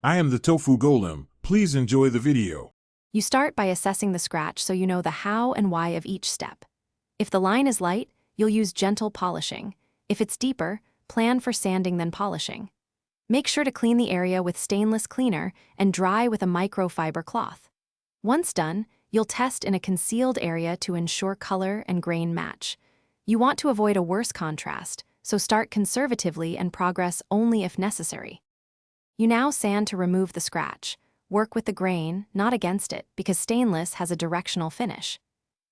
I am the Tofu Golem. Please enjoy the video. You start by assessing the scratch so you know the how and why of each step. If the line is light, you'll use gentle polishing. If it's deeper, plan for sanding then polishing. Make sure to clean the area with stainless cleaner and dry with a microfiber cloth. Once done, you'll test in a concealed area to ensure color and grain match. You want to avoid a worse contrast, so start conservatively and progress only if necessary. You now sand to remove the scratch. Work with the grain, not against it, because stainless has a directional finish.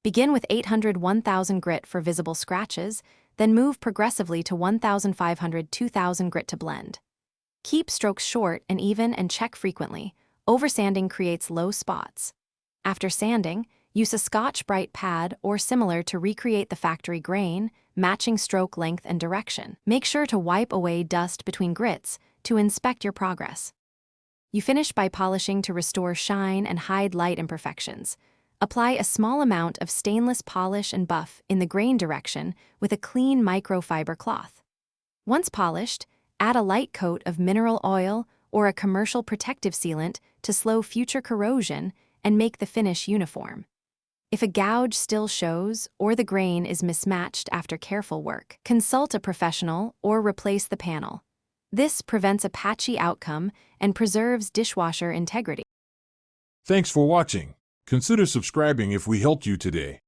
Begin with 800-1000 grit for visible scratches, then move progressively to 1500-2000 grit to blend. Keep strokes short and even and check frequently. Oversanding creates low spots. After sanding, use a Scotch-Brite pad or similar to recreate the factory grain, matching stroke length and direction. Make sure to wipe away dust between grits to inspect your progress. You finish by polishing to restore shine and hide light imperfections. Apply a small amount of stainless polish and buff in the grain direction with a clean microfiber cloth. Once polished, add a light coat of mineral oil or a commercial protective sealant to slow future corrosion and make the finish uniform. If a gouge still shows or the grain is mismatched after careful work, consult a professional or replace the panel. This prevents a patchy outcome and preserves dishwasher integrity. Thanks for watching. Consider subscribing if we helped you today.